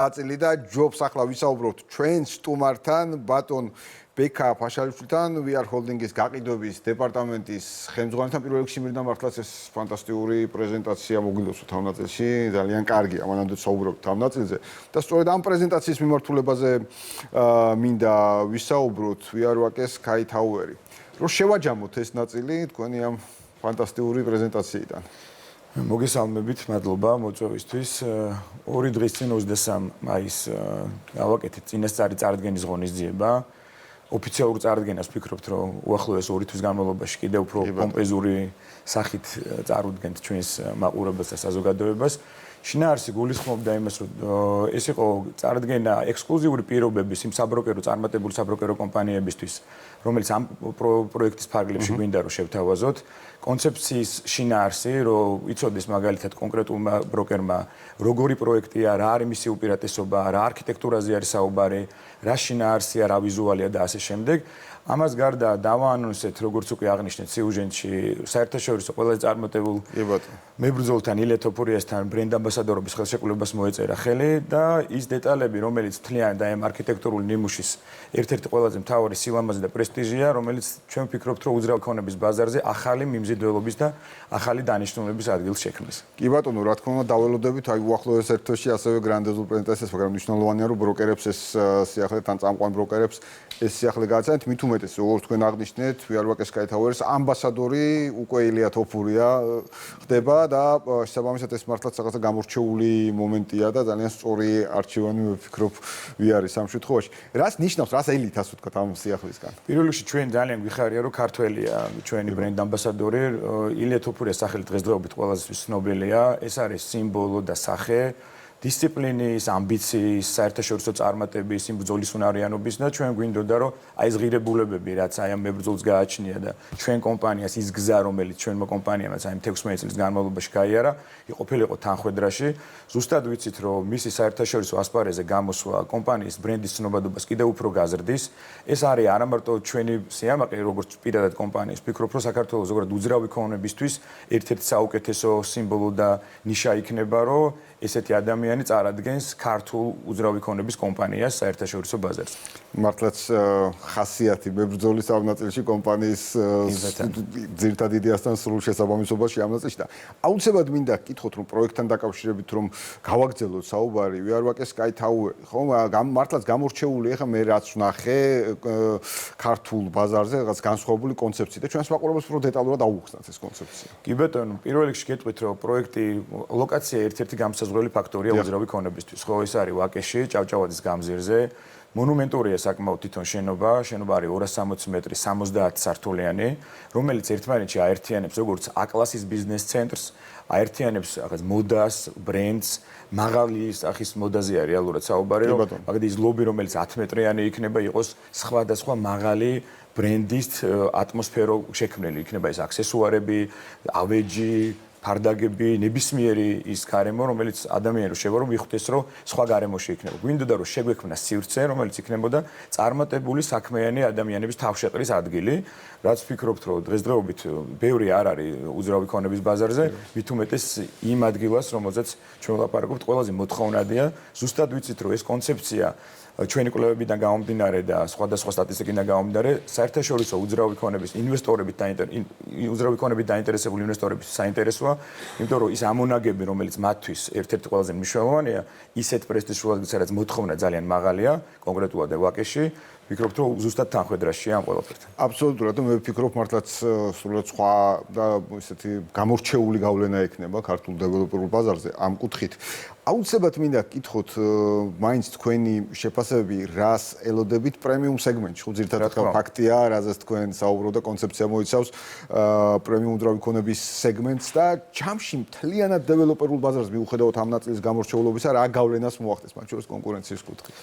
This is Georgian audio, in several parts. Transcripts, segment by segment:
აწილი და ჯობს ახლა ვისაუბროთ ჩვენ სტუმართან ბატონ ბექა ფაშალიშვილთან VR Holding-ის გაყიდვების დეპარტამენტის ხელმძღვანელთან პირველ რიგში მირდა მართლაც ეს ფანტასტიკური პრეზენტაცია მოგვიდოსო თავნაწილში ძალიან კარგია მანამდე საუბრობთ თავნაწილზე და სწორედ ამ პრეზენტაციის მიმართულებაზე მინდა ვისაუბროთ VR ვაკეს Sky Tower-ი რომ შევაჯამოთ ეს ნაწილი თქვენი ამ ფანტასტიკური პრეზენტაციიდან მოგესალმებით, მადლობა მოწვევისთვის. 2 დღის წინ 23 მაისს გავაკეთეთ წინასწარი წარდგენის ღონისძიება. ოფიციალურ წარდგენას ვფიქრობთ, რომ უახლოეს 2 თვის განმავლობაში კიდევ უფრო პომპეზური სახით წარუდგენთ ჩვენს მაყურებელს და საზოგადოებას. შინაარსი გულისხმობდა იმას, რომ ეს იყო წარდგენა ექსკლუზიური პირობების იმ საბროკერო წარმატებული საბროკერო კომპანიებისთვის, რომელიც ამ პროექტის ფარგლებში გვინდა რომ შევთავაზოთ. კონცეფციის შინაარსი, რომ იცოდეს მაგალითად კონკრეტულმა ბროკერმა როგორი პროექტია, რა არის მისი უპირატესობა, რა არქიტექტურაზე არის საუბარი, რა შინაარსია, რა ვიზუალია და ასე შემდეგ. ამას გარდა დავაანონსეთ, როგორც უკვე აღნიშნეთ სიუჟეტში, საერთაშორისო ყველაზე წარმატებულ მებრძოლთან ილე თოფურიასთან ბრენდ ამბასადორობის ხელშეკრულებას მოეწერა ხელი და ის დეტალები, რომელიც თლიან და ამ არქიტექტურული ნიმუშის ერთ-ერთი ყველაზე მთავარი სილამაზე და პრესტიჟია, რომელიც ჩვენ ვფიქრობთ, რომ უძრავი ქონების ბაზარზე ახალი მიმზიდველობის და ახალი დანიშნულების ადგილს შექმნის. კი ბატონო, რა თქმა უნდა, დაველოდებით, აი უახლოეს ერთ თვეში ასევე გრანდეზულ პრეზენტაციას, მაგრამ მნიშვნელოვანია, რომ ბროკერებს ეს სიახლე თან წამყვან ბროკერებს ეს სიახლე გააცანეთ, მით უმეტეს, როგორც თქვენ აღნიშნეთ, VR ვაკეს Sky Tower-ის ამბასადორი უკვე ილია თოფურია ხდება და შესაბამისად ეს მართლაც რაღაცა გამორჩეული მომენტია და ძალიან სწორი არჩევანი ვფიქრობ VR-ის ამ შემთხვევაში. რას ნიშნავს, რას ელით ასე ვთქვათ ამ სიახლისგან? პირველ რიგში ჩვენ ძალიან გვიხარია, რომ ქართველია ჩვენი ბრენდ ამბასადორი, ილია თოფურიას სახელი დღესდღეობით ყველასთვის ცნობილია, ეს არის სიმბოლო და სახე დისციპლინის, ამბიციის, საერთაშორისო წარმატების, იმ ბრძოლის უნარიანობის და ჩვენ გვინდოდა რომ აი ეს ღირებულებები, რაც აი ამ მებრძოლს გააჩნია და ჩვენ კომპანიას ის გზა, რომელიც ჩვენმა კომპანიამაც აი 16 წლის განმავლობაში გაიარა, იყოფილიყო თანხვედრაში. ზუსტად ვიცით, რომ მისი საერთაშორისო ასპარეზზე გამოსვლა კომპანიის ბრენდის ცნობადობას კიდევ უფრო გაზრდის. ეს არის არა მარტო ჩვენი სიამაყე, როგორც პირადად კომპანიის, ვფიქრობ, რომ საქართველოს ზოგადად უძრავი ქონებისთვის ერთ-ერთი საუკეთესო სიმბოლო და ნიშა იქნება, რომ ესეთი ადამიანი წარადგენს ქართულ უძრავი ქონების კომპანიას საერთაშორისო ბაზარზე. მართლაც ხასიათი მებრძოლის ამ ნაწილში კომპანიის ძირითად იდეასთან სრულ შესაბამისობაში ამ ნაწილში და აუცილებლად მინდა გკითხოთ რომ პროექტთან დაკავშირებით რომ გავაგრძელოთ საუბარი VR ვაკეს Sky Tower ხო მართლაც გამორჩეული ახლა მე რაც ვნახე ქართულ ბაზარზე რაღაც განსხვავებული კონცეფცია და ჩვენს მაყურებელს უფრო დეტალურად აუხსნათ ეს კონცეფცია. კი ბატონო, პირველ რიგში გეტყვით რომ პროექტი ლოკაცია ერთ-ერთი გამსაზღვრელი ფაქტორია უძრავი ქონებისთვის. ხო ეს არის ვაკეში, ჭავჭავაძის გამზირზე. მონუმენტურია საკმაოდ თვითონ შენობა არის 260 მეტრი, 70 სართულიანი, რომელიც ერთმანეთში აერთიანებს როგორც A-კლასის ბიზნეს ცენტრს, აერთიანებს რაღაც მოდას, ბრენდს, მაღალი სახის მოდაზე არის რეალურად საუბარი, რომ მაგალითად ის ლობი, რომელიც 10 მეტრიანი იქნება, იყოს სხვადასხვა მაღალი ბრენდის ატმოსფერო შექმნილი იქნება ეს აქსესუარები, ავეჯი ფარდაგები, ნებისმიერი ის გარემო, რომელიც ადამიანს შევა რომ მიხვდეს, რომ სხვა გარემოში იქნება. გვინდოდა რომ შეგვექმნა სივრცე, რომელიც იქნებოდა წარმატებული საქმიანი ადამიანების თავშეყრის ადგილი, რაც ვფიქრობთ, რომ დღესდღეობით ბევრი არ არის უძრავი ქონების ბაზარზე, მით უმეტეს იმ ადგილას, რომელზეც ჩვენ ვლაპარაკობთ, ყველაზე მოთხოვნადია. ზუსტად ვიცით, რომ ეს კონცეფცია ჩვენი კვლევებიდან გამომდინარე და სხვადასხვა სტატისტიკიდან გამომდინარე, საერთაშორისო უძრავი ქონების ინვესტორებით დაინტერესებული ინვესტორების საინტერესოა, იმიტომ რომ ის ამონაგები, რომელიც მათთვის ერთ-ერთი ყველაზე მნიშვნელოვანია, ისეთ პრესტიჟულად, სადაც მოთხოვნა ძალიან მაღალია, კონკრეტულად ვაკეში, ვფიქრობ, რომ ზუსტად თანხვედრაშია ამ ყველაფერთან. აბსოლუტურად, მე ვფიქრობ, მართლაც სრულად სხვა და ესეთი გამორჩეული გავლენა ექნება ქართულ დეველოპერულ ბაზარზე ამ კუთხით. აუცილებლად მინდა გკითხოთ, მაინც თქვენი შეფასებები, რას ელოდებით პრემიუმ სეგმენტში, ხო ძირითადად ფაქტია, რაზეც თქვენ საუბრობთ და კონცეფცია მოიცავს პრემიუმ უძრავი ქონების სეგმენტს და ჩამში მთლიანად დეველოპერულ ბაზარს მიუხედავად ამ ნაწილის გამორჩეულობისა, რა გავლენას მოახდენს მათ შორის კონკურენციის კუთხით.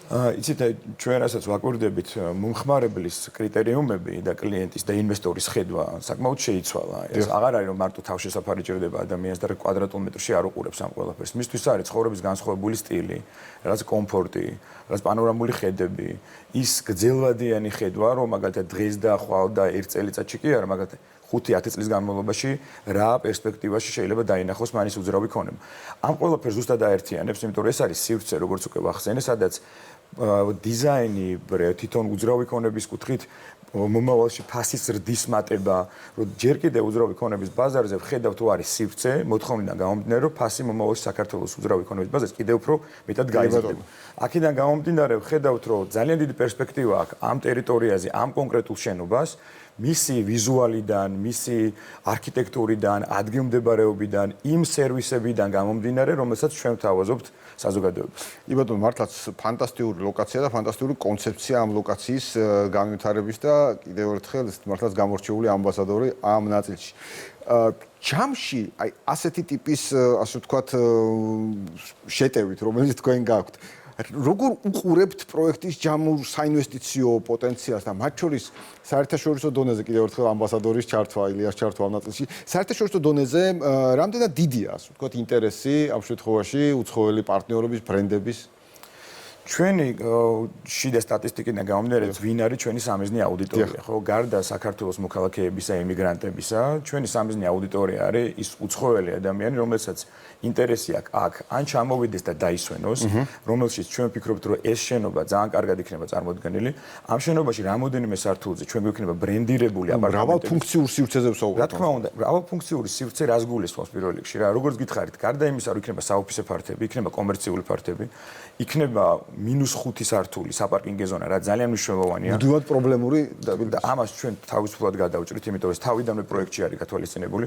იცით, ჩვენ რასაც ვაკვირდებით, მომხმარებლის კრიტერიუმები და კლიენტის და ინვესტორის ხედვა საკმაოდ შეიცვალა. ეს აღარ არის რომ მარტო თავშესაფარი ჭირდება ადამიანს და კვადრატულ მეტრში არ უყურებს ამ ყველაფერს. მისთვის არის ცხოვრების განსხვავებული სტილი, რაღაც კომფორტი, რაღაც პანორამული ხედები, ის გრძელვადიანი ხედვა, რომ მაგალითად დღეს და ხვალ და ერთ წელიწადში კი არა, მაგალითად 5-10 წლის განმავლობაში რა პერსპექტივაში შეიძლება დაინახოს მანის უძრავი ქონება. ამ ყველაფერს ზუსტად აერთიანებს, იმიტომ რომ ეს არის სივრცე, როგორც უკვე ვახსენე, სადაც დიზაინი, თვითონ უძრავი ქონების კუთხით მომავალში ფასის ზრდის მატება, რომ ჯერ კიდევ უძრავი ქონების ბაზარზე ვხედავ თუ არის სივრცე, მოთხოვნიდან გამომდინარე, რომ ფასი მომავალში საქართველოს უძრავი ქონების ბაზარზე კიდევ უფრო მეტად გაიზრდება. აქედან გამომდინარე ვხედავთ, რომ ძალიან დიდი პერსპექტივა აქვს ამ ტერიტორიაზე, ამ კონკრეტულ შენობას, მისი ვიზუალიდან, მისი არქიტექტურიდან, ადგილმდებარეობიდან, იმ სერვისებიდან გამომდინარე, რომელსაც ჩვენ ვთავაზობთ საზოგადოებას. იბატონო, მართლაც ფანტასტიკური ლოკაცია და ფანტასტიკური კონცეფცია ამ ლოკაციის განვითარების და კიდევ ერთხელ მართლაც გამორჩეული ამბასადორი ამ ნაწილში. ჯამში, აი ასეთი ტიპის, ასე ვთქვათ, შეტევით, რომელიც თქვენ გაქვთ. როგორ უყურებთ პროექტის ჯამურ საინვესტიციო პოტენციალს და მათ შორის საერთაშორისო დონეზე კიდევ ერთხელ ამბასადორის ჩართვა, ილიას ჩართვა ამ ნაწილში, საერთაშორისო დონეზე რამდენად დიდია, ასე ვთქვათ, ინტერესი ამ შემთხვევაში უცხოელი პარტნიორების, ბრენდების? ჩვენი შიდა სტატისტიკიდან გამომდინარე, ვინ არის ჩვენი სამიზნე აუდიტორია, ხო? გარდა საქართველოს მოქალაქეებისა, ემიგრანტებისა, ჩვენი სამიზნე აუდიტორია არის ის უცხოელი ადამიანი, რომელსაც ინტერესი აქვს აქ ან ჩამოვიდეს და დაისვენოს, რომელშიც ჩვენ ვფიქრობთ, რომ ეს შენობა ძალიან კარგად იქნება წარმოდგენილი. ამ შენობაში რამოდენიმე სართულზე ჩვენ გვექნება ბრენდირებული აპარტამენტები. მრავალფუნქციურ სივრცეზე ვსაუბრობთ. რა თქმა უნდა, მრავალფუნქციური სივრცე რას გულისხმობს პირველ რიგში რა? როგორც გითხარით, გარდა იმისა, რომ იქნება საოფისე ფართები, იქნება კომერციული ფართები, იქნება -5 სართული საპარკინგო ზონა, რა ძალიან მნიშვნელოვანია. მუდმივად პრობლემური და ამას ჩვენ თავისუფლად გადავჭრით, იმიტომ რომ თავიდანვე პროექტში არის გათვალისწინებული.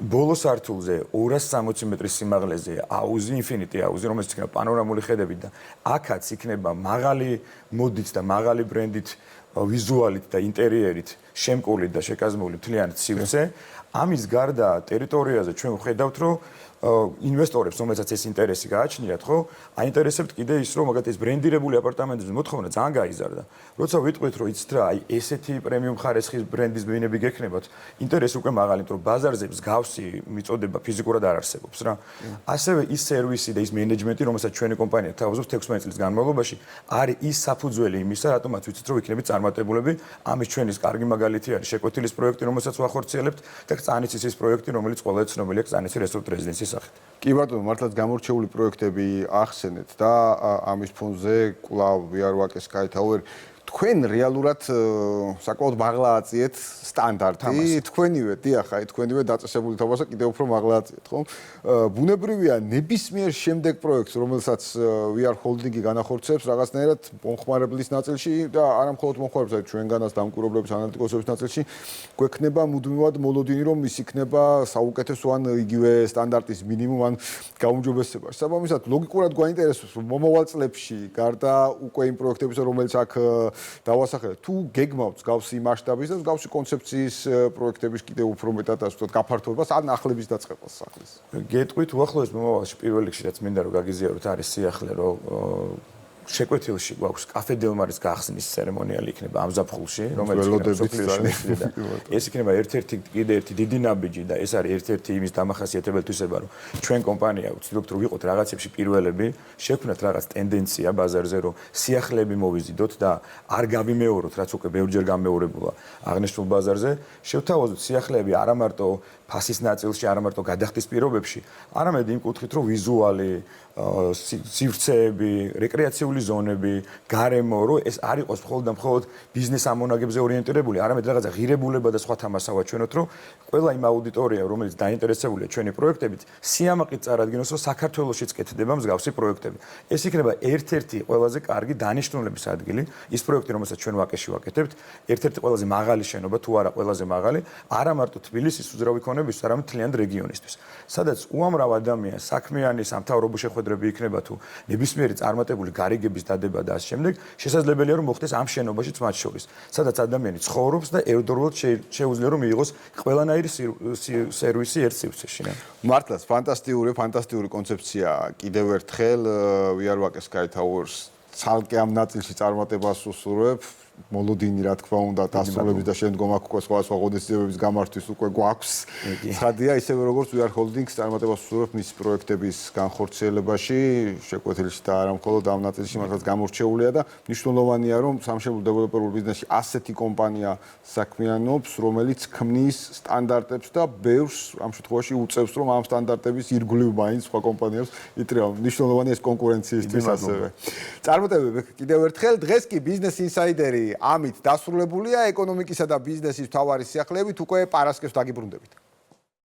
ბოლო სართულზე 260 მეტრის სიმაღლეზე აუზი, ინფინიტი აუზი, რომელიც იქნება პანორამული ხედებით და აქაც იქნება მაღალი მოდით და მაღალი ბრენდით, ვიზუალით და ინტერიერით შემკული და შეკაზმული მთლიანი სივრცე. ამის გარდა ტერიტორიაზე ჩვენ ვხედავთ, რომ ინვესტორებს, რომელსაც ეს ინტერესი გააჩნიათ, ხო? აინტერესებთ კიდე ის, რომ მაგათ ეს ბრენდირებული აპარტამენტების მოთხოვნა ძალიან გაიზარდა. როცა ვიტყვით, რომ იცით რა, აი ესეთი პრემიუმ ხარისხის ბრენდის ბინები გექნებათ, ინტერესი უკვე მაღალი, იმიტომ რომ ბაზარზე მსგავსი მიწოდება ფიზიკურად არ არსებობს რა. ასევე ის სერვისი და ის მენეჯმენტი, რომელსაც ჩვენი კომპანია თავაზობს 16 წლის განმავლობაში, არის ის საფუძველი იმისა, რატომაც ვიცით, რომ იქნებით წარმატებულები. ამის ჩვენის კარგი მაგალითი არის შეკვეთილის პროექტი, რომელსაც ვახორციელებთ და წანიცის პროექტი, რომელიც ყველა ცნობილია წანიცის რესტორნ რეზიდენციის სახით. კი ბატონო, მართლაც გამორჩეული პროექტები ახსენეთ და ამის ფონზე კვლავ ვიარვაკეს Sky Tower თქვენ რეალურად საკმაოდ მაღლა აწიეთ სტანდარტი, თქვენივე, დიახ, აი თქვენივე დაწესებული თამასა კიდევ უფრო მაღლა აწიეთ, ხო? ბუნებრივია, ნებისმიერ შემდეგ პროექტს, რომელსაც VR Holding-ი განახორციელებს რაღაცნაირად მომხმარებლის ნაწილში და არა მხოლოდ მომხმარებლის, აი ჩვენგანაც დამკვირვებლების ანალიტიკოსების ნაწილში, გვექნება მუდმივად მოლოდინი, რომ ის იქნება საუკეთესო ან იგივე სტანდარტის მინიმუმ ან გაუმჯობესებაში. საბამისად, ლოგიკურად გვაინტერესებს, რომ მომავალ წლებში, გარდა უკვე იმ პროექტებისა, რომელიც აქ დავასახელეთ, თუ გეგმავთ მსგავსი მასშტაბის და მსგავსი კონცეფციის პროექტების კიდევ უფრო მეტად ასე ვთქვათ, გაფართოებას ან ახლების დაწყებას სახლის. გეტყვით, უახლოეს მომავალში პირველ რიგში რაც მინდა რომ გაგიზიაროთ არის სიახლე, რომ შეკვეთილში გვაქვს კაფე დელმარის გახსნის ცერემონიალი იქნება ამ ზაფხულში, რომელიც ეს იქნება ერთ-ერთი კიდე ერთი დიდი ნაბიჯი და ეს არის ერთ-ერთი იმის დამახასიათებელი თვისება, რომ ჩვენ კომპანია ვცდილობთ რომ ვიყოთ რაღაცებში პირველები, შექმნათ რაღაც ტენდენცია ბაზარზე, რომ სიახლეები მოვიზიდოთ და არ გავიმეოროთ, რაც უკვე ბევრჯერ გამეორებულა აღნიშნულ ბაზარზე, შევთავაზოთ სიახლეები არა მარტო ფასის ნაწილში, არა მარტო გადახდის პირობებში, არამედ იმ კუთხით, რომ ვიზუალი, სივრცეები, რეკრეაციული ზონები, გარემო, რომ ეს არ იყოს მხოლოდ და მხოლოდ ბიზნეს ამონაგებზე ორიენტირებული, არამედ რაღაცა ღირებულება და სხვა თამასა ვაჩვენოთ, რომ ყველა იმ აუდიტორია, რომელიც დაინტერესებულია ჩვენი პროექტებით, სიამაყით წარადგინოს, რომ საქართველოშიც კეთდება მსგავსი პროექტები. ეს იქნება ერთ-ერთი ყველაზე კარგი დანიშნულების ადგილი, ის პროექტი, რომელსაც ჩვენ ვაკეში ვაკეთებთ, ერთ-ერთი ყველაზე მაღალი შენობა, თუ არა ყველაზე მაღალი, არა მარტო თბილისის უძრავი ქონების, არამედ მთლიან რეგიონისთვის. სადაც უამრავ ადამიანს საქმიანი სამთავრობო შეხვედრები იქნება თუ ნებისმიერი წარმატებული გარიგების დადება და ამ შემდეგ შესაძლებელია რომ მოხდეს ამ შენობაშიც მათ შორის. სადაც ადამიანი ცხოვრობს და ერთდროულად შეუძლია რომ მიიღოს ყველანაირი სერვისი ერთ სივრცეში. მართლაც ფანტასტიკური კონცეფცია. კიდევ ერთხელ ვიარვაკეს Sky Towers ცალკე ამ ნაწილში წარმატებას უსურვებ. მოლოდინი რა თქმა უნდა დასრულების და შემდგომ აქ უკვე სხვა ღონისძიებების გამართვის უკვე გვაქვს. ცხადია, ისევე როგორც We Are Holdings წარმატებას ვსურვებთ მის პროექტების განხორციელებაში, შეკვეთილში და არა მხოლოდ ამ ნაწილში, მართლაც გამორჩეულია და მნიშვნელოვანია, რომ სამშობლო დეველოპერულ ბიზნესში ასეთი კომპანია საქმიანობს, რომელიც ქმნის სტანდარტებს და ბევრს ამ შემთხვევაში უწევს, რომ ამ სტანდარტების ირგვლივ მაინც სხვა კომპანიებს იტირება. მნიშვნელოვანია ეს კონკურენციისთვის ასევე. წარმატებები კიდევ ერთხელ დღეს კი ბიზნეს ინსაიდერი ამით დასრულებულია ეკონომიკისა და ბიზნესის მთავარი სიახლეებით უკვე პარასკევს დაგიბრუნდებით.